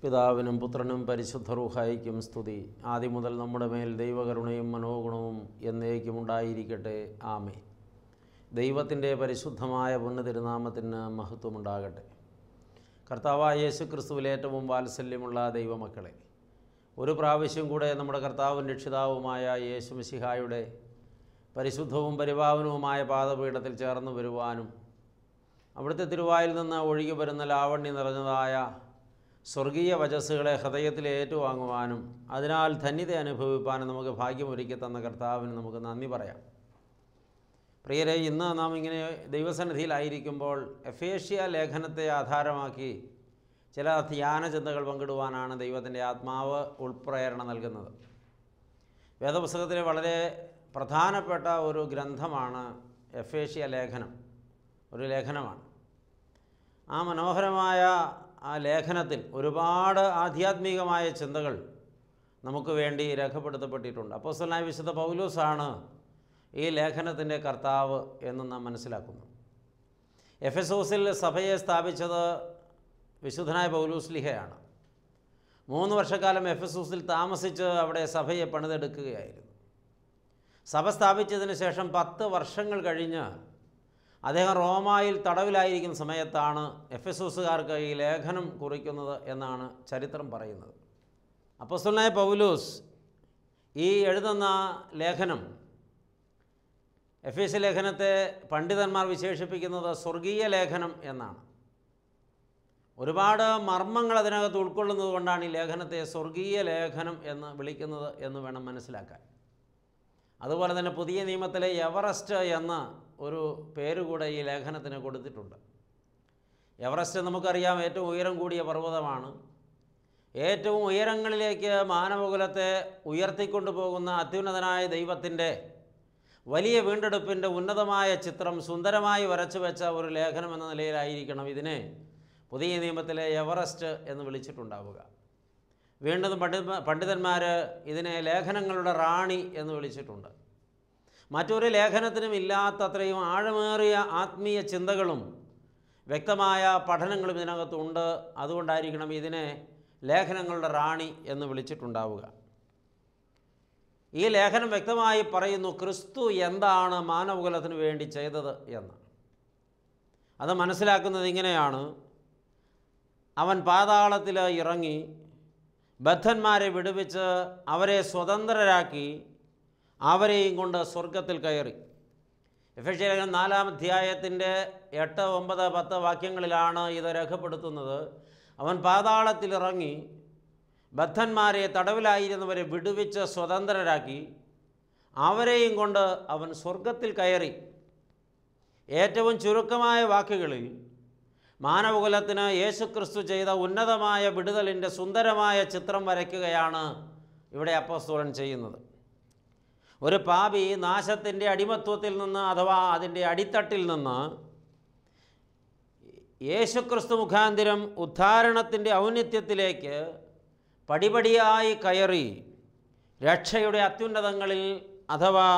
പിതാവിനും പുത്രനും പരിശുദ്ധ റൂഹായിക്കും സ്തുതി. ആദ്യം മുതൽ നമ്മുടെ മേൽ ദൈവകരുണയും മനോഗുണവും എന്നേക്കും ഉണ്ടായിരിക്കട്ടെ. ആമേൻ. ദൈവത്തിൻ്റെ പരിശുദ്ധമായ പുണ്യതിരുനാമത്തിന് മഹത്വമുണ്ടാകട്ടെ. കർത്താവായ യേശു ക്രിസ്തുവിൽ ഏറ്റവും വാത്സല്യമുള്ള ദൈവമക്കളെ, ഒരു പ്രാവശ്യം കൂടെ നമ്മുടെ കർത്താവും രക്ഷിതാവുമായ യേശു മിശിഹായുടെ പരിശുദ്ധവും പരിപാവനവുമായ പാദപീഠത്തിൽ ചേർന്ന് വരുവാനും അവിടുത്തെ തിരുവായിൽ നിന്ന് ഒഴുകി വരുന്ന ലാവണ്യം നിറഞ്ഞതായ സ്വർഗീയ വചസ്സുകളെ ഹൃദയത്തിൽ ഏറ്റുവാങ്ങുവാനും അതിനാൽ ധന്യത അനുഭവിപ്പാനും നമുക്ക് ഭാഗ്യമൊരുക്കി തന്ന കർത്താവിന് നമുക്ക് നന്ദി പറയാം. പ്രിയരെ, ഇന്ന് നാം ഇങ്ങനെ ദൈവസന്നിധിയിലായിരിക്കുമ്പോൾ എഫേഷ്യ ലേഖനത്തെ ആധാരമാക്കി ചില ധ്യാന ചിന്തകൾ പങ്കിടുവാനാണ് ദൈവത്തിൻ്റെ ആത്മാവ് ഉൾപ്രേരണ നൽകുന്നത്. വേദപുസ്തകത്തിലെ വളരെ പ്രധാനപ്പെട്ട ഒരു ഗ്രന്ഥമാണ് എഫേഷ്യ ലേഖനം. ഒരു ലേഖനമാണ്. ആ മനോഹരമായ ആ ലേഖനത്തിൽ ഒരുപാട് ആധ്യാത്മികമായ ചിന്തകൾ നമുക്ക് വേണ്ടി രേഖപ്പെടുത്തപ്പെട്ടിട്ടുണ്ട്. അപ്പോസ്തലനായ വിശുദ്ധ പൗലോസാണ് ഈ ലേഖനത്തിൻ്റെ കർത്താവ് എന്ന് നാം മനസ്സിലാക്കുന്നു. എഫെസോസിൽ സഭയെ സ്ഥാപിച്ചത് വിശുദ്ധനായ പൗലോസ്ലീഹയാണ്. 3 വർഷക്കാലം എഫെസോസിൽ താമസിച്ച് അവിടെ സഭയെ പണിതെടുക്കുകയായിരുന്നു. സഭ സ്ഥാപിച്ചതിന് ശേഷം 10 വർഷങ്ങൾ കഴിഞ്ഞ് അദ്ദേഹം റോമായിൽ തടവിലായിരിക്കുന്ന സമയത്താണ് എഫെസോസുകാർക്ക് ഈ ലേഖനം കുറിക്കുന്നത് എന്നാണ് ചരിത്രം പറയുന്നത്. അപ്പോസ്തലനായ പൗലോസ് ഈ എഴുതുന്ന ലേഖനം, എഫേസ്യ ലേഖനത്തെ പണ്ഡിതന്മാർ വിശേഷിപ്പിക്കുന്നത് സ്വർഗീയ ലേഖനം എന്നാണ്. ഒരുപാട് മർമ്മങ്ങൾ അതിനകത്ത് ഉൾക്കൊള്ളുന്നത് കൊണ്ടാണ് ഈ ലേഖനത്തെ സ്വർഗീയ ലേഖനം എന്ന് വിളിക്കുന്നത് എന്ന് വേണം മനസ്സിലാക്കാൻ. അതുപോലെ തന്നെ പുതിയ നിയമത്തിലെ എവറസ്റ്റ് എന്ന ഒരു പേര് കൂടെ ഈ ലേഖനത്തിന് കൊടുത്തിട്ടുണ്ട്. എവറസ്റ്റ് നമുക്കറിയാം, ഏറ്റവും ഉയരം കൂടിയ പർവ്വതമാണ്. ഏറ്റവും ഉയരങ്ങളിലേക്ക് മാനവകുലത്തെ ഉയർത്തിക്കൊണ്ടു പോകുന്ന അത്യുന്നതനായ ദൈവത്തിൻ്റെ വലിയ വീണ്ടെടുപ്പിൻ്റെ ഉന്നതമായ ചിത്രം സുന്ദരമായി വരച്ചു വെച്ച ഒരു ലേഖനം എന്ന നിലയിലായിരിക്കണം ഇതിനെ പുതിയ നിയമത്തിലെ എവറസ്റ്റ് എന്ന് വിളിച്ചിട്ടുണ്ടാവുക. വീണ്ടും പണ്ഡിതന്മാർ ഇതിനെ ലേഖനങ്ങളുടെ റാണി എന്ന് വിളിച്ചിട്ടുണ്ട്. മറ്റൊരു ലേഖനത്തിനും ഇല്ലാത്തത്രയും ആഴമേറിയ ആത്മീയ ചിന്തകളും വ്യക്തമായ പഠനങ്ങളും ഇതിനകത്തുണ്ട്. അതുകൊണ്ടായിരിക്കണം ഇതിനെ ലേഖനങ്ങളുടെ റാണി എന്ന് വിളിച്ചിട്ടുണ്ടാവുക. ഈ ലേഖനം വ്യക്തമായി പറയുന്നു ക്രിസ്തു എന്താണ് മാനവകുലത്തിന് വേണ്ടി ചെയ്തത് എന്ന്. അത് മനസ്സിലാക്കുന്നത് ഇങ്ങനെയാണ്: അവൻ പാതാളത്തിൽ ഇറങ്ങി ബദ്ധന്മാരെ വിടുവിച്ച് അവരെ സ്വതന്ത്രരാക്കി അവരെയും കൊണ്ട് സ്വർഗത്തിൽ കയറി. എഫേസ്യ ലേഖനം 4-ാം അധ്യായത്തിൻ്റെ 8, 9, 10 വാക്യങ്ങളിലാണ് ഇത് രേഖപ്പെടുത്തുന്നത്. അവൻ പാതാളത്തിലിറങ്ങി ബദ്ധന്മാരെ, തടവിലായിരുന്നവരെ വിടുവിച്ച് സ്വതന്ത്രരാക്കി അവരെയും കൊണ്ട് അവൻ സ്വർഗത്തിൽ കയറി. ഏറ്റവും ചുരുക്കമായ വാക്കുകളിൽ മാനവകുലത്തിന് യേശുക്രിസ്തു ചെയ്ത ഉന്നതമായ വിടുതലിൻ്റെ സുന്ദരമായ ചിത്രം വരയ്ക്കുകയാണ് ഇവിടെ അപ്പോസ്തലൻ ചെയ്യുന്നത്. ഒരു പാപി നാശത്തിൻ്റെ അടിമത്വത്തിൽ നിന്ന് അഥവാ അതിൻ്റെ അടിത്തട്ടിൽ നിന്ന് യേശുക്രിസ്തു മുഖാന്തിരം ഉദ്ധാരണത്തിൻ്റെ ഔന്നത്യത്തിലേക്ക് പടിപടിയായി കയറി രക്ഷയുടെ അത്യുന്നതങ്ങളിൽ അഥവാ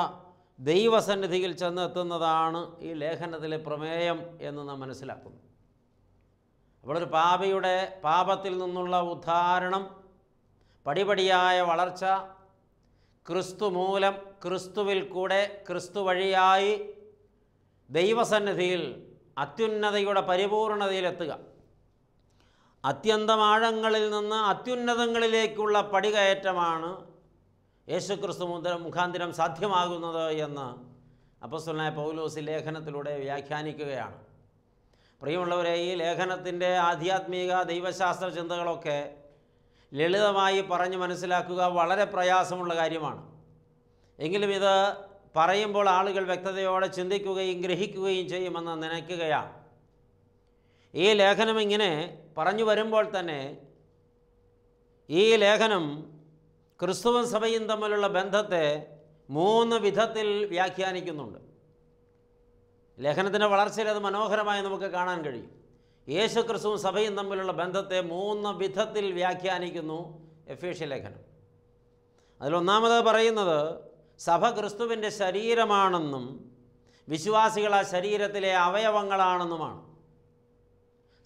ദൈവസന്നിധിയിൽ ചെന്നെത്തുന്നതാണ് ഈ ലേഖനത്തിലെ പ്രമേയം എന്ന് നാം മനസ്സിലാക്കുന്നു. അപ്പോൾ ഒരു പാപിയുടെ പാപത്തിൽ നിന്നുള്ള ഉദ്ധാരണം, പടിപടിയായ വളർച്ച, ക്രിസ്തു മൂലം, ക്രിസ്തുവിൽ കൂടെ, ക്രിസ്തു വഴിയായി ദൈവസന്നിധിയിൽ അത്യുന്നതയുടെ പരിപൂർണതയിലെത്തുക, അത്യന്തമാഴങ്ങളിൽ നിന്ന് അത്യുന്നതങ്ങളിലേക്കുള്ള പടികയറ്റമാണ് യേശുക്രിസ്തു മുഖാന്തിരം സാധ്യമാകുന്നത് എന്ന് അപ്പോസ്തലനായ പൗലോസ് ലേഖനത്തിലൂടെ വ്യാഖ്യാനിക്കുകയാണ്. പ്രിയമുള്ളവരെ, ഈ ലേഖനത്തിൻ്റെ ആധ്യാത്മിക ദൈവശാസ്ത്ര ചിന്തകളൊക്കെ ലളിതമായി പറഞ്ഞ് മനസ്സിലാക്കുക വളരെ പ്രയാസമുള്ള കാര്യമാണ്. എങ്കിലും ഇത് പറയുമ്പോൾ ആളുകൾ വ്യക്തതയോടെ ചിന്തിക്കുകയും ഗ്രഹിക്കുകയും ചെയ്യുമെന്ന് നനയ്ക്കുകയാണ്. ഈ ലേഖനം ഇങ്ങനെ പറഞ്ഞു വരുമ്പോൾ തന്നെ ഈ ലേഖനം ക്രിസ്തുവും സഭയും തമ്മിലുള്ള ബന്ധത്തെ 3 വിധത്തിൽ വ്യാഖ്യാനിക്കുന്നുണ്ട്. ലേഖനത്തിൻ്റെ വളർച്ചയിൽ അത് മനോഹരമായി നമുക്ക് കാണാൻ കഴിയും. യേശു ക്രിസ്തുവും സഭയും തമ്മിലുള്ള ബന്ധത്തെ 3 വിധത്തിൽ വ്യാഖ്യാനിക്കുന്നു എഫേസ്യ ലേഖനം. അതിലൊന്നാമത് പറയുന്നത് സഭ ക്രിസ്തുവിൻ്റെ ശരീരമാണെന്നും വിശ്വാസികൾ ആ ശരീരത്തിലെ അവയവങ്ങളാണെന്നുമാണ്.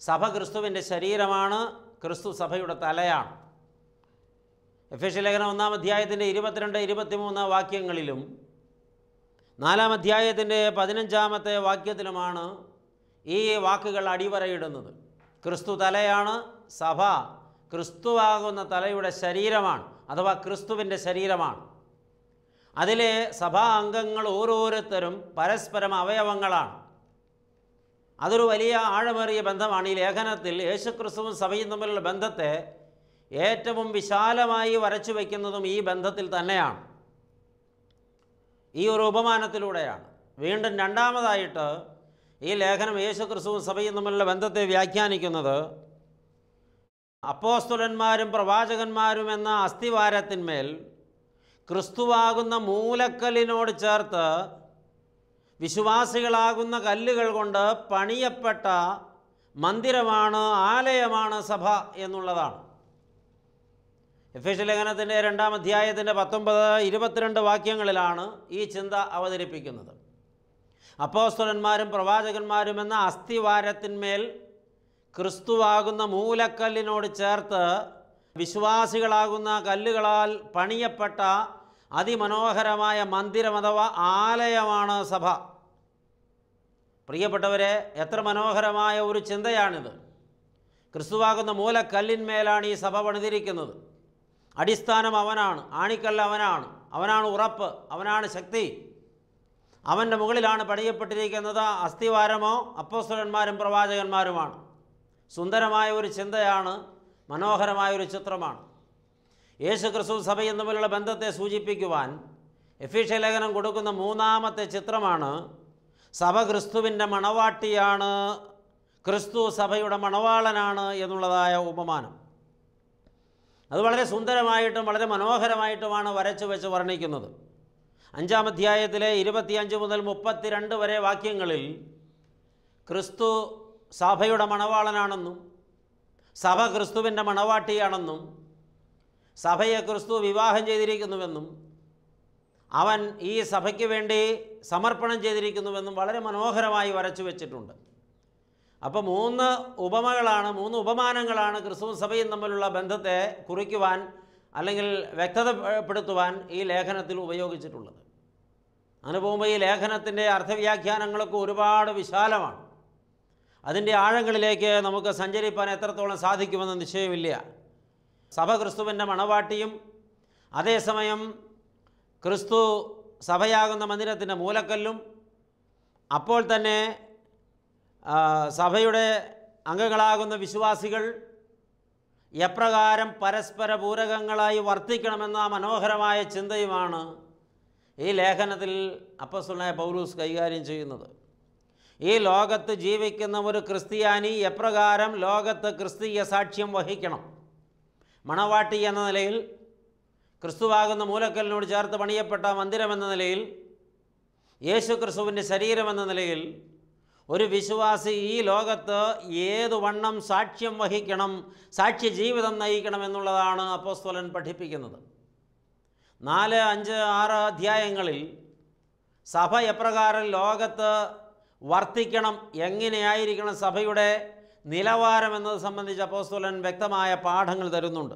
സഭ ക്രിസ്തുവിൻ്റെ ശരീരമാണ്, ക്രിസ്തു സഭയുടെ തലയാണ്. എഫേസ്യ ലേഖനം 1-ാം അധ്യായത്തിൻ്റെ 22-23 വാക്യങ്ങളിലും 4-ാം അധ്യായത്തിൻ്റെ 15-ാമത്തെ വാക്യത്തിലുമാണ് ഈ വാക്കുകൾ അടിവരയിടുന്നത്. ക്രിസ്തു തലയാണ്, സഭ ക്രിസ്തുവാകുന്ന തലയുടെ ശരീരമാണ്, അഥവാ ക്രിസ്തുവിൻ്റെ ശരീരമാണ്. അതിലെ സഭാ അംഗങ്ങൾ ഓരോരുത്തരും പരസ്പരം അവയവങ്ങളാണ്. അതൊരു വലിയ ആഴമേറിയ ബന്ധമാണ്. ഈ ലേഖനത്തിൽ യേശുക്രിസ്തുവും സഭയും തമ്മിലുള്ള ബന്ധത്തെ ഏറ്റവും വിശാലമായി വരച്ചു വയ്ക്കുന്നതും ഈ ബന്ധത്തിൽ തന്നെയാണ്, ഈ ഒരു ഉപമാനത്തിലൂടെയാണ്. വീണ്ടും രണ്ടാമതായിട്ട് ഈ ലേഖനം യേശുക്രിസ്തുവും സഭയും തമ്മിലുള്ള ബന്ധത്തെ വ്യാഖ്യാനിക്കുന്നത് അപ്പോസ്തലന്മാരും പ്രവാചകന്മാരും എന്ന അസ്ഥിവാരത്തിന്മേൽ ക്രിസ്തുവാകുന്ന മൂലക്കല്ലിനോട് ചേർത്ത് വിശ്വാസികളാകുന്ന കല്ലുകൾ കൊണ്ട് പണിയപ്പെട്ട മന്ദിരമാണ്, ആലയമാണ് സഭ എന്നുള്ളതാണ്. എഫേസ്യ ലേഖനത്തിൻ്റെ 2-ാം അധ്യായത്തിൻ്റെ 19-22 വാക്യങ്ങളിലാണ് ഈ ചിന്ത അവതരിപ്പിക്കുന്നത്. അപ്പോസ്തലന്മാരും പ്രവാചകന്മാരും എന്ന അസ്ഥിവാരത്തിന്മേൽ ക്രിസ്തുവാകുന്ന മൂലക്കല്ലിനോട് ചേർത്ത് വിശ്വാസികളാകുന്ന കല്ലുകളാൽ പണിയപ്പെട്ട അതിമനോഹരമായ മന്ദിരം അഥവാ ആലയമാണ് സഭ. പ്രിയപ്പെട്ടവരെ, എത്ര മനോഹരമായ ഒരു ചിന്തയാണിത്. ക്രിസ്തുവാകുന്ന മൂലക്കല്ലിന്മേലാണ് ഈ സഭ പണിതിരിക്കുന്നത്. അടിസ്ഥാനം അവനാണ്, ആണിക്കല്ല് അവനാണ് ഉറപ്പ്, അവനാണ് ശക്തി. അവൻ്റെ മുകളിലാണ് പണിയപ്പെട്ടിരിക്കുന്നത്. അസ്ഥിവാരമോ അപ്പോസ്തലന്മാരും പ്രവാചകന്മാരുമാണ്. സുന്ദരമായ ഒരു ചിന്തയാണ്, മനോഹരമായൊരു ചിത്രമാണ്. യേശു ക്രിസ്തു സഭയും തമ്മിലുള്ള ബന്ധത്തെ സൂചിപ്പിക്കുവാൻ എഫേസ്യ ലേഖനം കൊടുക്കുന്ന 3-ാമത്തെ ചിത്രമാണ് സഭ ക്രിസ്തുവിൻ്റെ മണവാട്ടിയാണ്, ക്രിസ്തു സഭയുടെ മണവാളനാണ് എന്നുള്ളതായ ഉപമാനം. അത് വളരെ സുന്ദരമായിട്ടും വളരെ മനോഹരമായിട്ടുമാണ് വരച്ചു വെച്ച് വർണ്ണിക്കുന്നത്. 5-ാം അധ്യായത്തിലെ 25 മുതൽ 32 വരെ വാക്യങ്ങളിൽ ക്രിസ്തു സഭയുടെ മണവാളനാണെന്നും സഭ ക്രിസ്തുവിൻ്റെ മണവാട്ടിയാണെന്നും സഭയെ ക്രിസ്തു വിവാഹം ചെയ്തിരിക്കുന്നുവെന്നും അവൻ ഈ സഭയ്ക്ക് വേണ്ടി സമർപ്പണം ചെയ്തിരിക്കുന്നുവെന്നും വളരെ മനോഹരമായി വരച്ചു വെച്ചിട്ടുണ്ട്. അപ്പോൾ 3 ഉപമകളാണ്, 3 ഉപമാനങ്ങളാണ് ക്രിസ്തുവും സഭയും തമ്മിലുള്ള ബന്ധത്തെ കുറിക്കുവാൻ അല്ലെങ്കിൽ വ്യക്തതപ്പെടുത്തുവാൻ ഈ ലേഖനത്തിൽ ഉപയോഗിച്ചിട്ടുള്ളത്. അങ്ങനെ പോകുമ്പോൾ ഈ ലേഖനത്തിൻ്റെ അർത്ഥവ്യാഖ്യാനങ്ങളൊക്കെ ഒരുപാട് വിശാലമാണ്. അതിൻ്റെ ആഴങ്ങളിലേക്ക് നമുക്ക് സഞ്ചരിപ്പാൻ എത്രത്തോളം സാധിക്കുമെന്ന് നിശ്ചയമില്ല. സഭ ക്രിസ്തുവിൻ്റെ മണവാട്ടിയും അതേസമയം ക്രിസ്തു സഭയാകുന്ന മന്ദിരത്തിൻ്റെ മൂലക്കല്ലും, അപ്പോൾ തന്നെ സഭയുടെ അംഗങ്ങളാകുന്ന വിശ്വാസികൾ എപ്രകാരം പരസ്പര പൂരകങ്ങളായി വർത്തിക്കണമെന്ന മനോഹരമായ ചിന്തയുമാണ് ഈ ലേഖനത്തിൽ അപ്പോസ്തലനായ പൗലോസ് കൈകാര്യം ചെയ്യുന്നത്. ഈ ലോകത്ത് ജീവിക്കുന്ന ഒരു ക്രിസ്ത്യാനി എപ്രകാരം ലോകത്ത് ക്രിസ്തീയ സാക്ഷ്യം വഹിക്കണം, മണവാട്ടി എന്ന നിലയിൽ, ക്രിസ്തുവാകുന്ന മൂലക്കല്ലിനോട് ചേർത്ത് പണിയപ്പെട്ട മന്ദിരമെന്ന നിലയിൽ, യേശു ക്രിസ്തുവിൻ്റെ ശരീരമെന്ന നിലയിൽ ഒരു വിശ്വാസി ഈ ലോകത്ത് ഏതു വണ്ണം സാക്ഷ്യം വഹിക്കണം, സാക്ഷ്യ ജീവിതം നയിക്കണം എന്നുള്ളതാണ് അപ്പോസ്തലൻ പഠിപ്പിക്കുന്നത്. 4, 5, 6 അധ്യായങ്ങളിൽ സഭ എപ്രകാരം ലോകത്ത് വർത്തിക്കണം, എങ്ങനെയായിരിക്കണം സഭയുടെ നിലവാരം എന്നത് സംബന്ധിച്ച് അപ്പോസ്തലൻ വ്യക്തമായ പാഠങ്ങൾ തരുന്നുണ്ട്.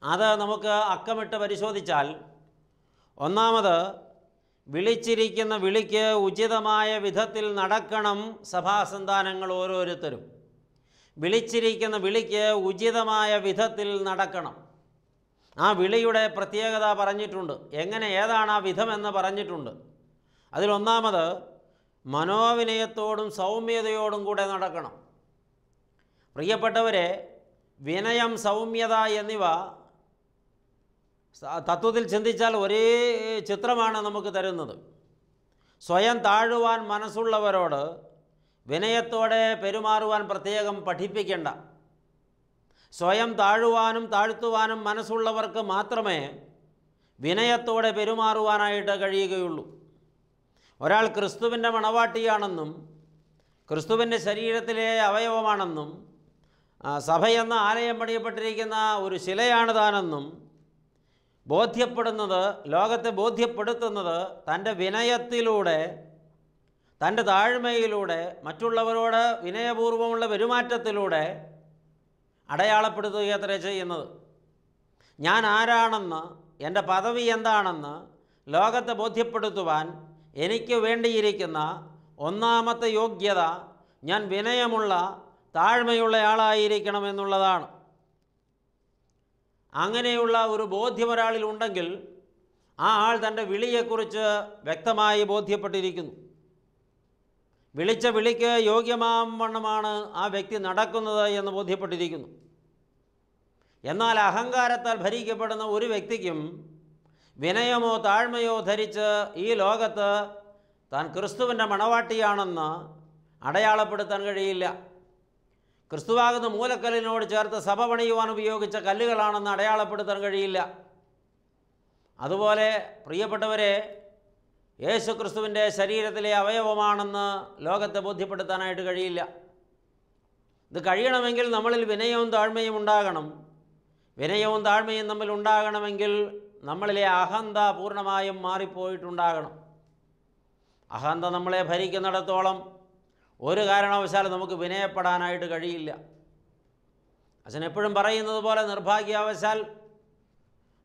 അത് നമുക്ക് അക്കമിട്ട് പരിശോധിച്ചാൽ, ഒന്നാമത്, വിളിച്ചിരിക്കുന്ന വിളിക്ക് ഉചിതമായ വിധത്തിൽ നടക്കണം സഭാസന്താനങ്ങൾ ഓരോരുത്തരും. വിളിച്ചിരിക്കുന്ന വിളിക്ക് ഉചിതമായ വിധത്തിൽ നടക്കണം. ആ വിളിയുടെ പ്രത്യേകത പറഞ്ഞിട്ടുണ്ട്. എങ്ങനെ, ഏതാണ് ആ വിധമെന്ന് പറഞ്ഞിട്ടുണ്ട്. അതിലൊന്നാമത്, മനോവിനയത്തോടും സൗമ്യതയോടും കൂടെ നടക്കണം. പ്രിയപ്പെട്ടവരെ, വിനയം, സൗമ്യത എന്നിവ തത്വത്തിൽ ചിന്തിച്ചാൽ ഒരേ ചിത്രമാണ് നമുക്ക് തരുന്നത്. സ്വയം താഴുവാൻ മനസ്സുള്ളവരോട് വിനയത്തോടെ പെരുമാറുവാൻ പ്രത്യേകം പഠിപ്പിക്കേണ്ട. സ്വയം താഴുവാനും താഴ്ത്തുവാനും മനസ്സുള്ളവർക്ക് മാത്രമേ വിനയത്തോടെ പെരുമാറുവാനായിട്ട് കഴിയുകയുള്ളൂ. ഒരാൾ ക്രിസ്തുവിൻ്റെ മണവാട്ടിയാണെന്നും ക്രിസ്തുവിൻ്റെ ശരീരത്തിലെ അവയവമാണെന്നും സഭയെന്ന ആലയം പണിയപ്പെട്ടിരിക്കുന്ന ഒരു ശിലയാണ് താനെന്നും ബോധ്യപ്പെടുന്നത്, ലോകത്തെ ബോധ്യപ്പെടുത്തുന്നത് തൻ്റെ വിനയത്തിലൂടെ, തൻ്റെ താഴ്മയിലൂടെ, മറ്റുള്ളവരോട് വിനയപൂർവ്വമുള്ള പെരുമാറ്റത്തിലൂടെ അടയാളപ്പെടുത്തുകയത്രേ ചെയ്യുന്നത്. ഞാൻ ആരാണെന്ന്, എൻ്റെ പദവി എന്താണെന്ന് ലോകത്തെ ബോധ്യപ്പെടുത്തുവാൻ എനിക്ക് വേണ്ടിയിരിക്കുന്ന ഒന്നാമത്തെ യോഗ്യത ഞാൻ വിനയമുള്ള താഴ്മയുള്ള ആളായിരിക്കണമെന്നുള്ളതാണ്. അങ്ങനെയുള്ള ഒരു ബോധ്യം ഒരാളിലുണ്ടെങ്കിൽ ആ ആൾ തൻ്റെ വിളിയെക്കുറിച്ച് വ്യക്തമായി ബോധ്യപ്പെട്ടിരിക്കുന്നു. വിളിച്ച വിളിക്ക് യോഗ്യമാം വണ്ണമാണ് ആ വ്യക്തി നടക്കുന്നത് എന്ന് ബോധ്യപ്പെട്ടിരിക്കുന്നു. എന്നാൽ അഹങ്കാരത്താൽ ഭരിക്കപ്പെടുന്ന ഒരു വ്യക്തിക്കും വിനയമോ താഴ്മയോ ധരിച്ച് ഈ ലോകത്ത് താൻ ക്രിസ്തുവിൻ്റെ മണവാട്ടിയാണെന്ന് അടയാളപ്പെടുത്താൻ കഴിയില്ല. ക്രിസ്തുവാകുന്ന മൂലക്കല്ലിനോട് ചേർത്ത് സഭ പണിയുവാൻ ഉപയോഗിച്ച കല്ലുകളാണെന്ന് അടയാളപ്പെടുത്താൻ കഴിയില്ല. അതുപോലെ പ്രിയപ്പെട്ടവരെ, യേശു ക്രിസ്തുവിൻ്റെ ശരീരത്തിലെ അവയവമാണെന്ന് ലോകത്തെ ബോധ്യപ്പെടുത്താനായിട്ട് കഴിയില്ല. ഇത് കഴിയണമെങ്കിൽ നമ്മളിൽ വിനയവും താഴ്മയും ഉണ്ടാകണം. വിനയവും താഴ്മയും തമ്മിൽ ഉണ്ടാകണമെങ്കിൽ നമ്മളിലെ അഹന്ത പൂർണ്ണമായും മാറിപ്പോയിട്ടുണ്ടാകണം. അഹന്ത നമ്മളെ ഭരിക്കുന്നിടത്തോളം ഒരു കാരണവശാലും നമുക്ക് വിനയപ്പെടാനായിട്ട് കഴിയില്ല. അച്ഛൻ എപ്പോഴും പറയുന്നത് പോലെ നിർഭാഗ്യാവശാൽ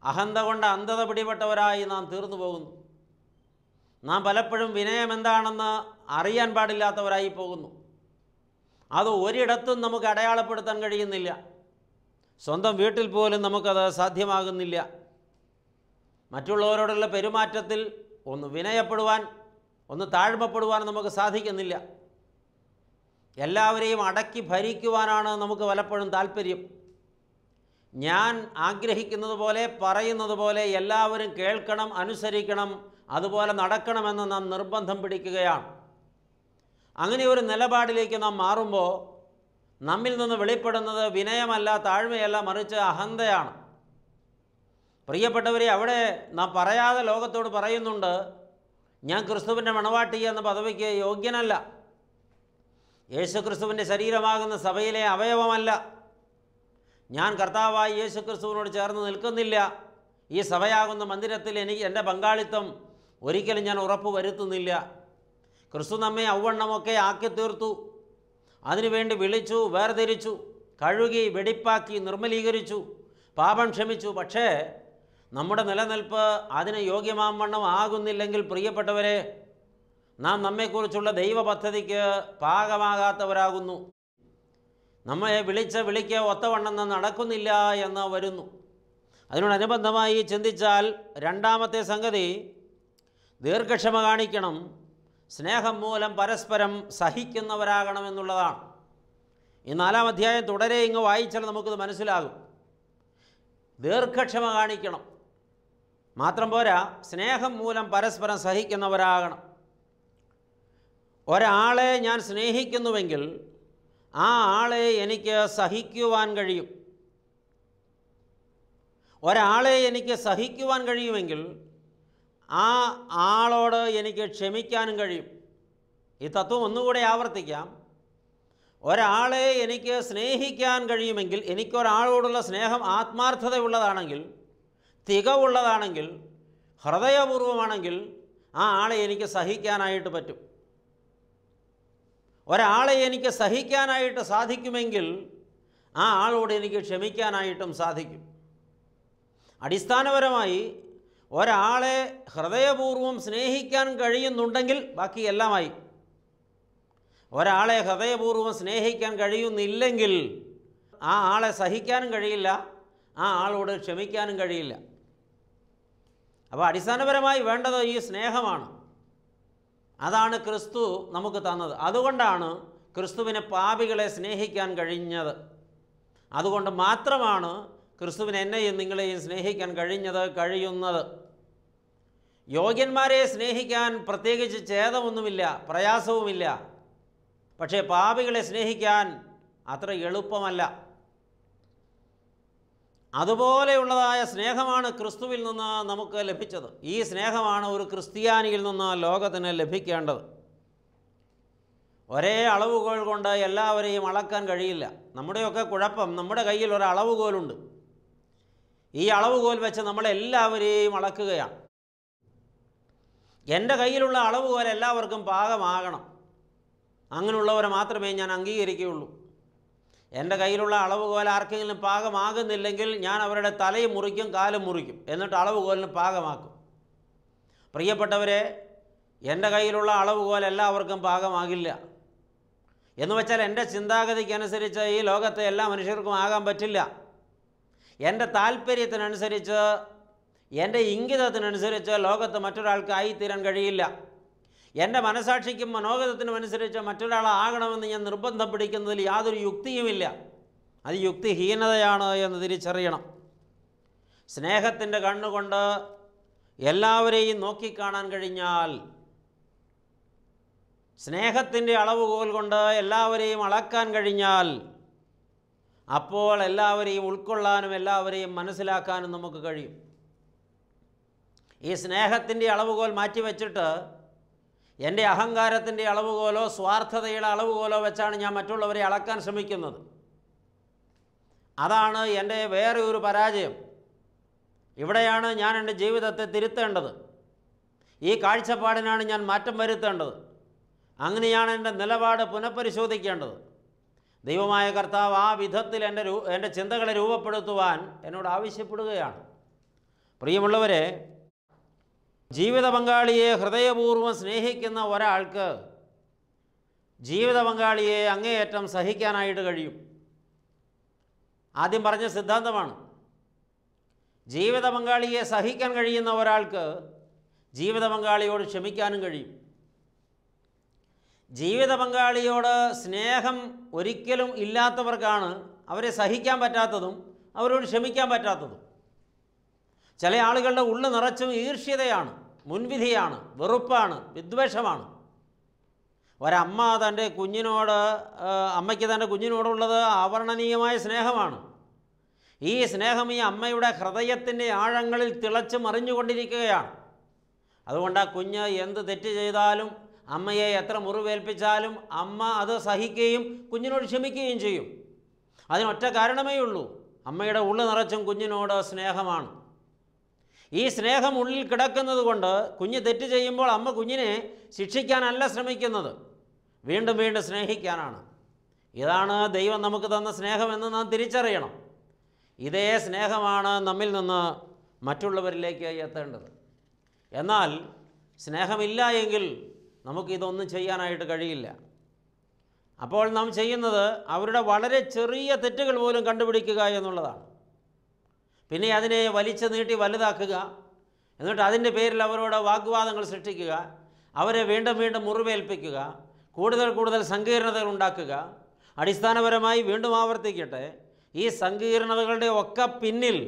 അഹന്ത കൊണ്ട് അന്ധത പിടിപെട്ടവരായി നാം തീർന്നു പോകുന്നു. നാം പലപ്പോഴും വിനയം എന്താണെന്ന് അറിയാൻ പാടില്ലാത്തവരായി പോകുന്നു. അത് ഒരിടത്തും നമുക്ക് അടയാളപ്പെടുത്താൻ കഴിയുന്നില്ല. സ്വന്തം വീട്ടിൽ പോലും നമുക്കത് സാധ്യമാകുന്നില്ല. മറ്റുള്ളവരോടുള്ള പെരുമാറ്റത്തിൽ ഒന്ന് വിനയപ്പെടുവാൻ, ഒന്ന് താഴ്മപ്പെടുവാൻ നമുക്ക് സാധിക്കുന്നില്ല. എല്ലാവരെയും അടക്കി ഭരിക്കുവാനാണ് നമുക്ക് പലപ്പോഴും താല്പര്യം. ഞാൻ ആഗ്രഹിക്കുന്നത് പോലെ, പറയുന്നത് പോലെ എല്ലാവരും കേൾക്കണം, അനുസരിക്കണം, അതുപോലെ നടക്കണമെന്ന് നാം നിർബന്ധം പിടിക്കുകയാണ്. അങ്ങനെ ഒരു നിലപാടിലേക്ക് നാം മാറുമ്പോൾ നമ്മിൽ നിന്ന് വെളിപ്പെടുന്നത് വിനയമല്ല, താഴ്മയല്ല, മറിച്ച് അഹന്തയാണ്. പ്രിയപ്പെട്ടവരെ, അവിടെ നാം പറയാതെ ലോകത്തോട് പറയുന്നുണ്ട്, ഞാൻ ക്രിസ്തുവിൻ്റെ മണവാട്ടി എന്ന പദവിക്ക് യോഗ്യനല്ല. യേശു ക്രിസ്തുവിൻ്റെ ശരീരമാകുന്ന സഭയിലെ അവയവമല്ല. ഞാൻ കർത്താവായി യേശു ക്രിസ്തുവിനോട് ചേർന്ന് നിൽക്കുന്നില്ല. ഈ സഭയാകുന്ന മന്ദിരത്തിൽ എൻ്റെ പങ്കാളിത്തം ഒരിക്കലും ഞാൻ ഉറപ്പ് വരുത്തുന്നില്ല. ക്രിസ്തു നമ്മെ ഔവണ്ണമൊക്കെ ആക്കി തീർത്തു. അതിനുവേണ്ടി വിളിച്ചു, വേർതിരിച്ചു, കഴുകി, വെടിപ്പാക്കി, നിർമ്മലീകരിച്ചു, പാപം ക്ഷമിച്ചു. പക്ഷേ നമ്മുടെ നിലനിൽപ്പ് അതിന് യോഗ്യമാം വണ്ണം ആകുന്നില്ലെങ്കിൽ പ്രിയപ്പെട്ടവരെ, നാം നമ്മെക്കുറിച്ചുള്ള ദൈവ പദ്ധതിക്ക് പാകമാകാത്തവരാകുന്നു. നമ്മെ വിളിച്ച വിളിക്ക് ഒത്തവണ്ണം നാം നടക്കുന്നില്ല എന്ന് വരുന്നു. അതിനോടനുബന്ധമായി ചിന്തിച്ചാൽ രണ്ടാമത്തെ സംഗതി, ദീർഘക്ഷമ കാണിക്കണം, സ്നേഹം മൂലം പരസ്പരം സഹിക്കുന്നവരാകണമെന്നുള്ളതാണ്. ഈ 4-ാം അധ്യായം തുടരെ ഇങ്ങ് വായിച്ചാൽ നമുക്കിത് മനസ്സിലാകും. ദീർഘക്ഷമ കാണിക്കണം, മാത്രം പോരാ, സ്നേഹം മൂലം പരസ്പരം സഹിക്കുന്നവരാകണം. ഒരാളെ ഞാൻ സ്നേഹിക്കുന്നുവെങ്കിൽ ആ ആളെ എനിക്ക് സഹിക്കുവാൻ കഴിയും. ഒരാളെ എനിക്ക് സഹിക്കുവാൻ കഴിയുമെങ്കിൽ ആ ആളോട് എനിക്ക് ക്ഷമിക്കാനും കഴിയും. ഈ തത്വം ഒന്നുകൂടെ ആവർത്തിക്കാം. ഒരാളെ എനിക്ക് സ്നേഹിക്കാൻ കഴിയുമെങ്കിൽ, എനിക്കൊരാളോടുള്ള സ്നേഹം ആത്മാർത്ഥതയുള്ളതാണെങ്കിൽ, തികവുള്ളതാണെങ്കിൽ, ഹൃദയപൂർവമാണെങ്കിൽ ആ ആളെ എനിക്ക് സഹിക്കാനായിട്ട് പറ്റും. ഒരാളെ എനിക്ക് സഹിക്കാനായിട്ട് സാധിക്കുമെങ്കിൽ ആ ആളോട് എനിക്ക് ക്ഷമിക്കാനായിട്ടും സാധിക്കും. അടിസ്ഥാനപരമായി ഒരാളെ ഹൃദയപൂർവ്വം സ്നേഹിക്കാൻ കഴിയുന്നുണ്ടെങ്കിൽ ബാക്കി എല്ലാമായി. ഒരാളെ ഹൃദയപൂർവ്വം സ്നേഹിക്കാൻ കഴിയുന്നില്ലെങ്കിൽ ആ ആളെ സഹിക്കാനും കഴിയില്ല, ആ ആളോട് ക്ഷമിക്കാനും കഴിയില്ല. അപ്പോൾ അടിസ്ഥാനപരമായി വേണ്ടത് ഈ സ്നേഹമാണ്. അതാണ് ക്രിസ്തു നമുക്ക് തന്നത്. അതുകൊണ്ടാണ് ക്രിസ്തുവിനെ പാപികളെ സ്നേഹിക്കാൻ കഴിഞ്ഞത്. അതുകൊണ്ട് മാത്രമാണ് ക്രിസ്തുവിന് എന്നെയും നിങ്ങളെയും സ്നേഹിക്കാൻ കഴിയുന്നത്. യോഗ്യന്മാരെ സ്നേഹിക്കാൻ പ്രത്യേകിച്ച് ഛേദമൊന്നുമില്ല, പ്രയാസവുമില്ല. പക്ഷേ പാപികളെ സ്നേഹിക്കാൻ അത്ര എളുപ്പമല്ല. അതുപോലെയുള്ളതായ സ്നേഹമാണ് ക്രിസ്തുവിൽ നിന്ന് നമുക്ക് ലഭിച്ചത്. ഈ സ്നേഹമാണ് ഒരു ക്രിസ്ത്യാനിയിൽ നിന്ന് ലോകത്തിന് ലഭിക്കേണ്ടത്. ഒരേ അളവുകോൽ കൊണ്ട് എല്ലാവരെയും അളക്കാൻ കഴിയില്ല. നമ്മുടെയൊക്കെ കുഴപ്പം, നമ്മുടെ കയ്യിൽ ഒരു അളവുകോലുണ്ട്. ഈ അളവുകോൽ വെച്ച് നമ്മളെല്ലാവരെയും അളക്കുകയാണ്. എൻ്റെ കയ്യിലുള്ള അളവുകോൽ എല്ലാവർക്കും പാകമാകണം. അങ്ങനെയുള്ളവരെ മാത്രമേ ഞാൻ അംഗീകരിക്കുകയുള്ളൂ. എൻ്റെ കയ്യിലുള്ള അളവുകോൽ ആർക്കെങ്കിലും പാകമാകുന്നില്ലെങ്കിൽ ഞാൻ അവരുടെ തലയും മുറിക്കും, കാലും മുറിക്കും, എന്നിട്ട് അളവുകോലിന് പാകമാക്കും. പ്രിയപ്പെട്ടവരെ, എൻ്റെ കയ്യിലുള്ള അളവുകോൽ എല്ലാവർക്കും പാകമാകില്ല. എന്ന് വെച്ചാൽ എൻ്റെ ചിന്താഗതിക്കനുസരിച്ച് ഈ ലോകത്തെ എല്ലാ മനുഷ്യർക്കും ആകാൻ പറ്റില്ല. എൻ്റെ താല്പര്യത്തിനനുസരിച്ച്, എൻ്റെ ഇംഗിതത്തിനനുസരിച്ച് ലോകത്ത് മറ്റൊരാൾക്ക് ആയിത്തീരാൻ കഴിയില്ല. എൻ്റെ മനസാക്ഷിക്കും മനോഗതത്തിനും അനുസരിച്ച് മറ്റൊരാളാകണമെന്ന് ഞാൻ നിർബന്ധം പിടിക്കുന്നതിൽ യാതൊരു യുക്തിയുമില്ല. അത് യുക്തിഹീനതയാണ് എന്ന് തിരിച്ചറിയണം. സ്നേഹത്തിൻ്റെ കണ്ണുകൊണ്ട് എല്ലാവരെയും നോക്കിക്കാണാൻ കഴിഞ്ഞാൽ, സ്നേഹത്തിൻ്റെ അളവുകോൽ കൊണ്ട് എല്ലാവരെയും അളക്കാൻ കഴിഞ്ഞാൽ, അപ്പോൾ എല്ലാവരെയും ഉൾക്കൊള്ളാനും എല്ലാവരെയും മനസ്സിലാക്കാനും നമുക്ക് കഴിയും. ഈ സ്നേഹത്തിൻ്റെ അളവുകോൽ മാറ്റിവെച്ചിട്ട് എൻ്റെ അഹങ്കാരത്തിൻ്റെ അളവുകോലോ സ്വാർത്ഥതയുടെ അളവുകോലോ വെച്ചാണ് ഞാൻ മറ്റുള്ളവരെ അളക്കാൻ ശ്രമിക്കുന്നത്. അതാണ് എൻ്റെ വേറെ ഒരു പരാജയം. ഇവിടെയാണ് ഞാൻ എൻ്റെ ജീവിതത്തെ തിരുത്തേണ്ടത്. ഈ കാഴ്ചപ്പാടിനാണ് ഞാൻ മാറ്റം വരുത്തേണ്ടത്. അങ്ങനെയാണ് എൻ്റെ നിലപാട് പുനഃപരിശോധിക്കേണ്ടത്. ദൈവമായ കർത്താവ് ആ വിധത്തിൽ എൻ്റെ ചിന്തകളെ രൂപപ്പെടുത്തുവാൻ എന്നോട് ആവശ്യപ്പെടുകയാണ്. പ്രിയമുള്ളവരെ, ജീവിത പങ്കാളിയെ ഹൃദയപൂർവ്വം സ്നേഹിക്കുന്ന ഒരാൾക്ക് ജീവിത പങ്കാളിയെ അങ്ങേയറ്റം സഹിക്കാനായിട്ട് കഴിയും. ആദ്യം പറഞ്ഞ സിദ്ധാന്തമാണ്. ജീവിത പങ്കാളിയെ സഹിക്കാൻ കഴിയുന്ന ഒരാൾക്ക് ജീവിത പങ്കാളിയോട് ക്ഷമിക്കാനും കഴിയും. ജീവിത പങ്കാളിയോട് സ്നേഹം ഒരിക്കലും ഇല്ലാത്തവർക്കാണ് അവരെ സഹിക്കാൻ പറ്റാത്തതും അവരോട് ക്ഷമിക്കാൻ പറ്റാത്തതും. ചില ആളുകളുടെ ഉള്ളു നിറച്ചും ഈർഷ്യതയാണ്, മുൻവിധിയാണ്, വെറുപ്പാണ്, വിദ്വേഷമാണ്. ഒരമ്മ തൻ്റെ കുഞ്ഞിനോട്, അമ്മയ്ക്ക് തൻ്റെ കുഞ്ഞിനോടുള്ളത് അവർണ്ണനീയമായ സ്നേഹമാണ്. ഈ സ്നേഹം ഈ അമ്മയുടെ ഹൃദയത്തിൻ്റെ ആഴങ്ങളിൽ തിളച്ച് മറിഞ്ഞുകൊണ്ടിരിക്കുകയാണ്. അതുകൊണ്ട് ആ കുഞ്ഞ് എന്ത് തെറ്റ് ചെയ്താലും, അമ്മയെ എത്ര മുറിവേൽപ്പിച്ചാലും അമ്മ അത് സഹിക്കുകയും കുഞ്ഞിനോട് ക്ഷമിക്കുകയും ചെയ്യും. അതിനൊറ്റ കാരണമേ ഉള്ളൂ, അമ്മയുടെ ഉള്ളു നിറച്ചും കുഞ്ഞിനോട് സ്നേഹമാണ്. ഈ സ്നേഹം ഉള്ളിൽ കിടക്കുന്നത് കൊണ്ട് കുഞ്ഞ് തെറ്റ് ചെയ്യുമ്പോൾ അമ്മ കുഞ്ഞിനെ ശിക്ഷിക്കാനല്ല ശ്രമിക്കുന്നത്, വീണ്ടും വീണ്ടും സ്നേഹിക്കാനാണ്. ഇതാണ് ദൈവം നമുക്ക് തന്ന സ്നേഹമെന്ന് നാം തിരിച്ചറിയണം. ഇതേ സ്നേഹമാണ് നമ്മിൽ നിന്ന് മറ്റുള്ളവരിലേക്ക് എത്തേണ്ടത്. എന്നാൽ സ്നേഹമില്ല എങ്കിൽ നമുക്കിതൊന്നും ചെയ്യാനായിട്ട് കഴിയില്ല. അപ്പോൾ നാം ചെയ്യുന്നത് അവരുടെ വളരെ ചെറിയ തെറ്റുകൾ പോലും കണ്ടുപിടിക്കുക എന്നുള്ളതാണ്. പിന്നെ അതിനെ വലിച്ചു നീട്ടി വലുതാക്കുക, എന്നിട്ട് അതിൻ്റെ പേരിൽ അവരോട് വാഗ്വാദങ്ങൾ സൃഷ്ടിക്കുക, അവരെ വീണ്ടും വീണ്ടും മുറിവേൽപ്പിക്കുക, കൂടുതൽ കൂടുതൽ സങ്കീർണതകൾ ഉണ്ടാക്കുക. അടിസ്ഥാനപരമായി വീണ്ടും ആവർത്തിക്കട്ടെ, ഈ സങ്കീർണതകളുടെ ഒക്കെ പിന്നിൽ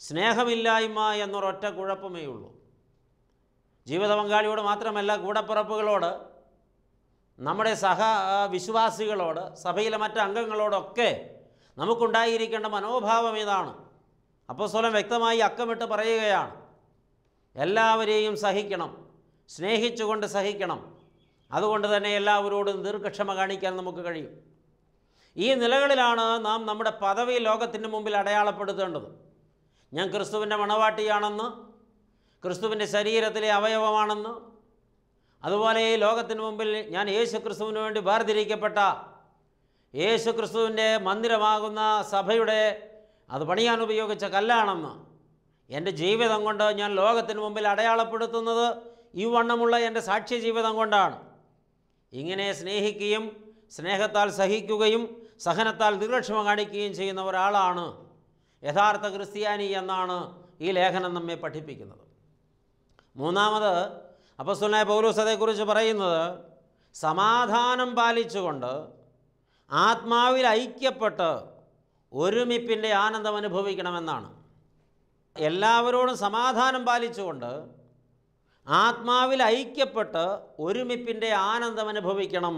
സ്നേഹമില്ലായ്മ എന്നൊരൊറ്റ കുഴപ്പമേ ഉള്ളൂ. ജീവിത പങ്കാളിയോട് മാത്രമല്ല, കൂടപ്പിറപ്പുകളോട്, നമ്മുടെ വിശ്വാസികളോട്, സഭയിലെ മറ്റ് അംഗങ്ങളോടൊക്കെ നമുക്കുണ്ടായിരിക്കേണ്ട മനോഭാവം ഇതാണ്. അപ്പോസ്തലൻ വ്യക്തമായി അക്കമിട്ട് പറയുകയാണ്, എല്ലാവരെയും സഹിക്കണം, സ്നേഹിച്ചുകൊണ്ട് സഹിക്കണം. അതുകൊണ്ട് തന്നെ എല്ലാവരോടും ദീർഘക്ഷമ കാണിക്കാൻ നമുക്ക് കഴിയും. ഈ നിലകളിലാണ് നാം നമ്മുടെ പദവി ലോകത്തിൻ്റെ മുമ്പിൽ അടയാളപ്പെടുത്തേണ്ടത്. ഞാൻ ക്രിസ്തുവിൻ്റെ മണവാട്ടിയാണെന്ന്, ക്രിസ്തുവിൻ്റെ ശരീരത്തിലെ അവയവമാണെന്ന്, അതുപോലെ ഈ ലോകത്തിന് മുമ്പിൽ ഞാൻ യേശു ക്രിസ്തുവിന് വേണ്ടി വേർതിരിക്കപ്പെട്ട യേശു ക്രിസ്തുവിൻ്റെ മന്ദിരമാകുന്ന സഭയുടെ അത് പണിയാൻ ഉപയോഗിച്ച കല്ലാണെന്ന്, എൻ്റെ ജീവിതം കൊണ്ട് ഞാൻ ലോകത്തിന് മുമ്പിൽ അടയാളപ്പെടുത്തുന്നത് ഈ വണ്ണമുള്ള എൻ്റെ സാക്ഷ്യ ജീവിതം കൊണ്ടാണ്. ഇങ്ങനെ സ്നേഹിക്കുകയും സ്നേഹത്താൽ സഹിക്കുകയും സഹനത്താൽ ദീർഘക്ഷമ കാണിക്കുകയും ചെയ്യുന്ന ഒരാളാണ് യഥാർത്ഥ ക്രിസ്ത്യാനി എന്നാണ് ഈ ലേഖനം നമ്മെ പഠിപ്പിക്കുന്നത്. മൂന്നാമത് അപ്പോസ്തലനായ പൗലോസ് അതേക്കുറിച്ച് പറയുന്നത്, സമാധാനം പാലിച്ചുകൊണ്ട് ആത്മാവിൽ ഐക്യപ്പെട്ട് ഒരുമിപ്പിൻ്റെ ആനന്ദം അനുഭവിക്കണമെന്നാണ്. എല്ലാവരോടും സമാധാനം പാലിച്ചുകൊണ്ട് ആത്മാവിൽ ഐക്യപ്പെട്ട് ഒരുമിപ്പിൻ്റെ ആനന്ദം അനുഭവിക്കണം.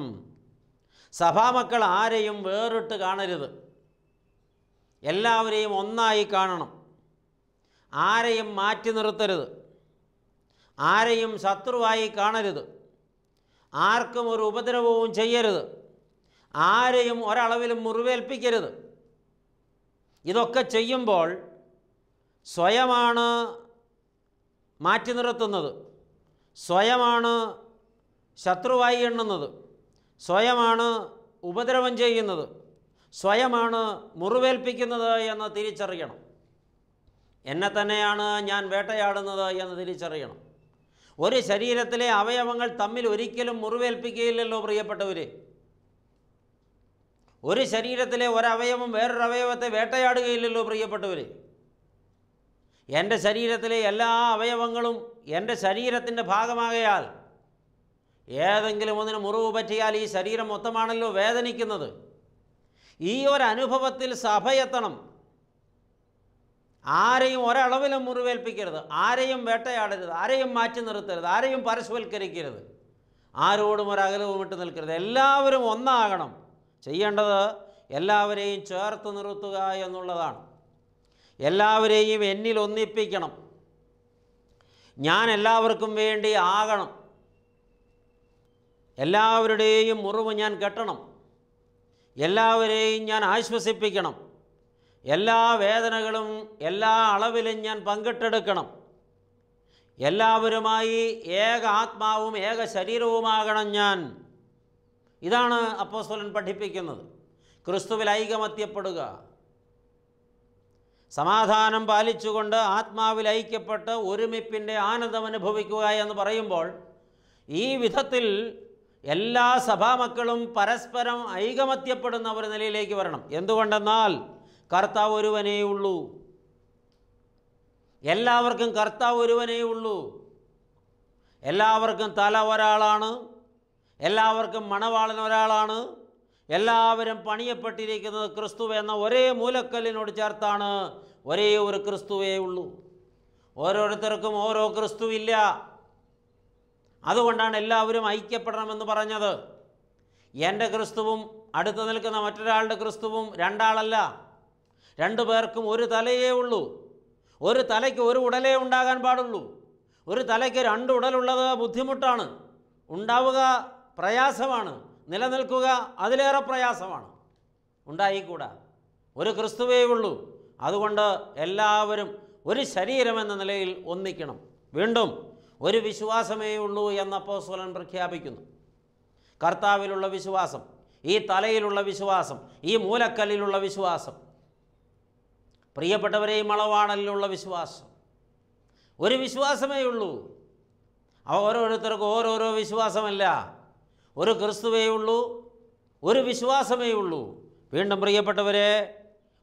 സഭാമക്കൾ ആരെയും വേറിട്ട് കാണരുത്, എല്ലാവരെയും ഒന്നായി കാണണം. ആരെയും മാറ്റി നിർത്തരുത്, ആരെയും ശത്രുവായി കാണരുത്, ആർക്കും ഒരു ഉപദ്രവവും ചെയ്യരുത്, ആരെയും ഒരളവിലും മുറിവേൽപ്പിക്കരുത്. ഇതൊക്കെ ചെയ്യുമ്പോൾ സ്വയമാണ് മാറ്റി നിർത്തുന്നത്, സ്വയമാണ് ശത്രുവായി എണ്ണുന്നത്, സ്വയമാണ് ഉപദ്രവം ചെയ്യുന്നത്, സ്വയമാണ് മുറിവേൽപ്പിക്കുന്നത് എന്ന് തിരിച്ചറിയണം. എന്നെ തന്നെയാണ് ഞാൻ വേട്ടയാടുന്നത് എന്ന് തിരിച്ചറിയണം. ഒരു ശരീരത്തിലെ അവയവങ്ങൾ തമ്മിൽ ഒരിക്കലും മുറിവേൽപ്പിക്കുകയില്ലല്ലോ പ്രിയപ്പെട്ടവരെ. ഒരു ശരീരത്തിലെ ഒരവയവം വേറൊരവയവത്തെ വേട്ടയാടുകയില്ലല്ലോ പ്രിയപ്പെട്ടവരെ. എൻ്റെ ശരീരത്തിലെ എല്ലാ അവയവങ്ങളും എൻ്റെ ശരീരത്തിൻ്റെ ഭാഗമാകയാൽ ഏതെങ്കിലും ഒന്നിന് മുറിവ് പറ്റിയാൽ ഈ ശരീരം മൊത്തമാണല്ലോ വേദനിക്കുന്നത്. ഈ ഒരനുഭവത്തിൽ സഭ എത്തണം. ആരെയും ഒരളവിലും മുറിവേൽപ്പിക്കരുത്, ആരെയും വേട്ടയാടരുത്, ആരെയും മാറ്റി നിർത്തരുത്, ആരെയും പരസ്വൽക്കരിക്കരുത്, ആരോടും ഒരകലവും വിട്ട് നിൽക്കരുത്. എല്ലാവരും ഒന്നാകണം. ചെയ്യേണ്ടത് എല്ലാവരെയും ചേർത്ത് നിർത്തുക എന്നുള്ളതാണ്. എല്ലാവരെയും എന്നിൽ ഒന്നിപ്പിക്കണം. ഞാൻ എല്ലാവർക്കും വേണ്ടി ആകണം. എല്ലാവരുടെയും മുറിവ് ഞാൻ കെട്ടണം. എല്ലാവരെയും ഞാൻ ആശ്വസിപ്പിക്കണം. എല്ലാ വേദനകളും എല്ലാ അളവിലും ഞാൻ പങ്കിട്ടെടുക്കണം. എല്ലാവരുമായി ഏക ആത്മാവും ഏക ശരീരവുമാകണം ഞാൻ. ഇതാണ് അപ്പോസ്തലൻ പഠിപ്പിക്കുന്നത്. ക്രിസ്തുവിൽ ഐകമത്യപ്പെടുക, സമാധാനം പാലിച്ചുകൊണ്ട് ആത്മാവിൽ ഐക്യപ്പെട്ട് ഒരുമിപ്പിൻ്റെ ആനന്ദം അനുഭവിക്കുക എന്ന് പറയുമ്പോൾ ഈ വിധത്തിൽ എല്ലാ സഭാമക്കളും പരസ്പരം ഐകമത്യപ്പെടുന്ന ഒരു നിലയിലേക്ക് വരണം. എന്തുകൊണ്ടെന്നാൽ കർത്താവ് ഒരുവനേ ഉള്ളൂ. എല്ലാവർക്കും കർത്താവ് ഒരുവനേ ഉള്ളൂ. എല്ലാവർക്കും തല ഒരാളാണ്. എല്ലാവർക്കും മണവാളൻ ഒരാളാണ്. എല്ലാവരും പണിയപ്പെട്ടിരിക്കുന്നത് ക്രിസ്തു എന്ന ഒരേ മൂലക്കല്ലിനോട് ചേർത്താണ്. ഒരേ ഒരു ക്രിസ്തുവേ ഉള്ളൂ. ഓരോരുത്തർക്കും ഓരോ ക്രിസ്തുവില്ല. അതുകൊണ്ടാണ് എല്ലാവരും ഐക്യപ്പെടണമെന്ന് പറഞ്ഞത്. എൻ്റെ ക്രിസ്തുവും അടുത്ത് നിൽക്കുന്ന മറ്റൊരാളുടെ ക്രിസ്തുവും രണ്ടാളല്ല. രണ്ടു പേർക്കും ഒരു തലയേ ഉള്ളൂ. ഒരു തലയ്ക്ക് ഒരു ഉടലേ ഉണ്ടാകാൻ പാടുള്ളൂ. ഒരു തലയ്ക്ക് രണ്ട് ഉടലുള്ളത് ബുദ്ധിമുട്ടാണ്, ഉണ്ടാവുക പ്രയാസമാണ്, നിലനിൽക്കുക അതിലേറെ പ്രയാസമാണ്. ഉണ്ടായിക്കൂടാ. ഒരു ക്രിസ്തുവേ ഉള്ളൂ. അതുകൊണ്ട് എല്ലാവരും ഒരു ശരീരമെന്ന നിലയിൽ ഒന്നിക്കണം. വീണ്ടും ഒരു വിശ്വാസമേ ഉള്ളൂ എന്ന് അപ്പോസ്തലൻ പ്രഖ്യാപിക്കുന്നു. കർത്താവിലുള്ള വിശ്വാസം, ഈ തലയിലുള്ള വിശ്വാസം, ഈ മൂലക്കല്ലിലുള്ള വിശ്വാസം, പ്രിയപ്പെട്ടവരെ ഈ മണവാളനിലുള്ള വിശ്വാസം, ഒരു വിശ്വാസമേ ഉള്ളൂ. ഓരോരുത്തർക്കും ഓരോരോ വിശ്വാസമല്ല. ഒരു ക്രിസ്തുവേ ഉള്ളൂ, ഒരു വിശ്വാസമേ ഉള്ളൂ. വീണ്ടും പ്രിയപ്പെട്ടവരെ,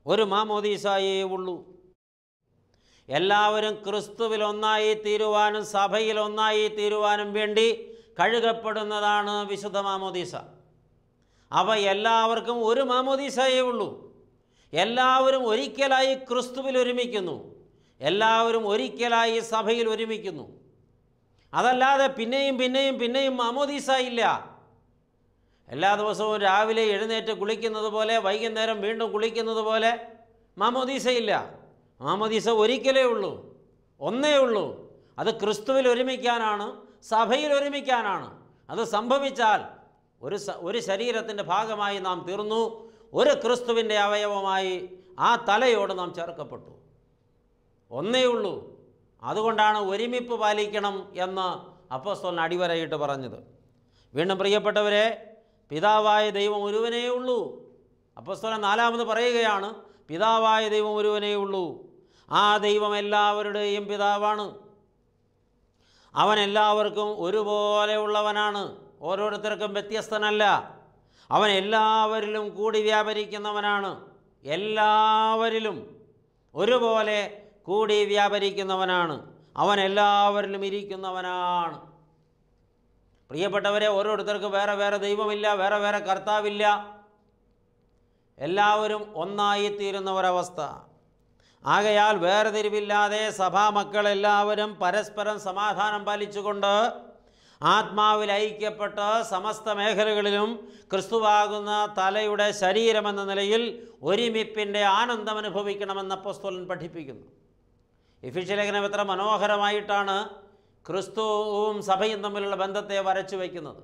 ഒരു മാമോദീസായേ ഉള്ളൂ. എല്ലാവരും ക്രിസ്തുവിൽ ഒന്നായി തീരുവാനും സഭയിൽ ഒന്നായി തീരുവാനും വേണ്ടി കഴുകപ്പെടുന്നതാണ് വിശുദ്ധ മാമോദീസ. അപ്പോൾ എല്ലാവർക്കും ഒരു മാമോദീസയേ ഉള്ളൂ. എല്ലാവരും ഒരിക്കലായി ക്രിസ്തുവിൽ ഒരുമിക്കുന്നു. എല്ലാവരും ഒരിക്കലായി സഭയിൽ ഒരുമിക്കുന്നു. അതല്ലാതെ പിന്നെയും പിന്നെയും പിന്നെയും മാമോദീസ ഇല്ല. എല്ലാ ദിവസവും രാവിലെ എഴുന്നേറ്റ് കുളിക്കുന്നത് പോലെ വൈകുന്നേരം വീണ്ടും കുളിക്കുന്നത് പോലെ മാമോദീസയില്ല. മാമോദീസ ഒരിക്കലേ ഉള്ളൂ, ഒന്നേ ഉള്ളൂ. അത് ക്രിസ്തുവിൽ ഒരുമിക്കാനാണ്, സഭയിൽ ഒരുമിക്കാനാണ്. അത് സംഭവിച്ചാൽ ഒരു ശരീരത്തിൻ്റെ ഭാഗമായി നാം തീർന്നു. ഒരു ക്രിസ്തുവിൻ്റെ അവയവമായി ആ തലയോട് നാം ചേർക്കപ്പെട്ടു. ഒന്നേ ഉള്ളൂ. അതുകൊണ്ടാണ് ഒരുമിപ്പ് പാലിക്കണം എന്ന് അപ്പോസ്തലൻ അടിവരയിട്ട് പറഞ്ഞത്. വീണ്ടും പ്രിയപ്പെട്ടവരെ, പിതാവായ ദൈവം ഒരുവനേ ഉള്ളൂ. അപ്പോസ്തലൻ നാലാമത് പറയുകയാണ്, പിതാവായ ദൈവം ഒരുവനേ ഉള്ളൂ. ആ ദൈവം എല്ലാവരുടെയും പിതാവാണ്. അവൻ എല്ലാവർക്കും ഒരുപോലെ ഉള്ളവനാണ്. ഓരോരുത്തർക്കും വ്യത്യസ്തനല്ല. അവൻ എല്ലാവരിലും കൂടി വ്യാപരിക്കുന്നവനാണ്. എല്ലാവരിലും ഒരുപോലെ കൂടി വ്യാപരിക്കുന്നവനാണ്. അവൻ എല്ലാവരിലും ഇരിക്കുന്നവനാണ്. പ്രിയപ്പെട്ടവരെ, ഓരോരുത്തർക്ക് വേറെ വേറെ ദൈവമില്ല, വേറെ വേറെ കർത്താവില്ല. എല്ലാവരും ഒന്നായിത്തീരുന്ന ഒരവസ്ഥ. ആകയാൽ വേർതിരിവില്ലാതെ സഭാമക്കളെല്ലാവരും പരസ്പരം സമാധാനം പാലിച്ചുകൊണ്ട് ആത്മാവിൽ ഐക്യപ്പെട്ട് സമസ്ത മേഖലകളിലും ക്രിസ്തുവാകുന്ന തലയുടെ ശരീരമെന്ന നിലയിൽ ഒരുമിപ്പിൻ്റെ ആനന്ദം അനുഭവിക്കണമെന്ന് അപ്പോസ്തലൻ പഠിപ്പിക്കുന്നു. എഫേസ്യ ലേഖനം എത്ര മനോഹരമായിട്ടാണ് ക്രിസ്തുവും സഭയും തമ്മിലുള്ള ബന്ധത്തെ വരച്ചു വയ്ക്കുന്നത്.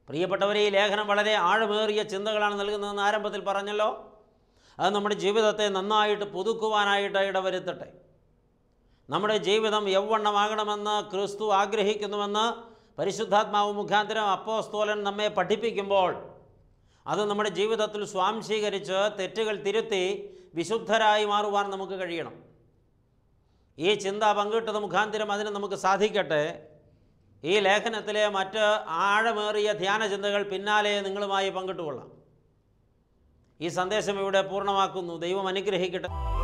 പ്രിയപ്പെട്ടവരെ, ഈ ലേഖനം വളരെ ആഴമേറിയ ചിന്തകളാണ് നൽകുന്നതെന്ന് ആരംഭത്തിൽ പറഞ്ഞല്ലോ. അത് നമ്മുടെ ജീവിതത്തെ നന്നായിട്ട് പുതുക്കുവാനായിട്ട് ഇടവരുത്തട്ടെ. നമ്മുടെ ജീവിതം യൗവണ്ണമാകണമെന്ന് ക്രിസ്തു ആഗ്രഹിക്കുന്നുവെന്ന് പരിശുദ്ധാത്മാവ് മുഖാന്തരം അപ്പോസ്തലൻ നമ്മെ പഠിപ്പിക്കുമ്പോൾ അത് നമ്മുടെ ജീവിതത്തിൽ സ്വാംശീകരിച്ച് തെറ്റുകൾ തിരുത്തി വിശുദ്ധരായി മാറുവാൻ നമുക്ക് കഴിയണം. ഈ ചിന്ത പങ്കിട്ടത് മുഖാന്തിരം അതിന് നമുക്ക് സാധിക്കട്ടെ. ഈ ലേഖനത്തിലെ മറ്റ് ആഴമേറിയ ധ്യാന ചിന്തകൾ പിന്നാലെ നിങ്ങളുമായി പങ്കിട്ടുകൊള്ളാം. ഈ സന്ദേശം ഇവിടെ പൂർണ്ണമാക്കുന്നു. ദൈവം അനുഗ്രഹിക്കട്ടെ.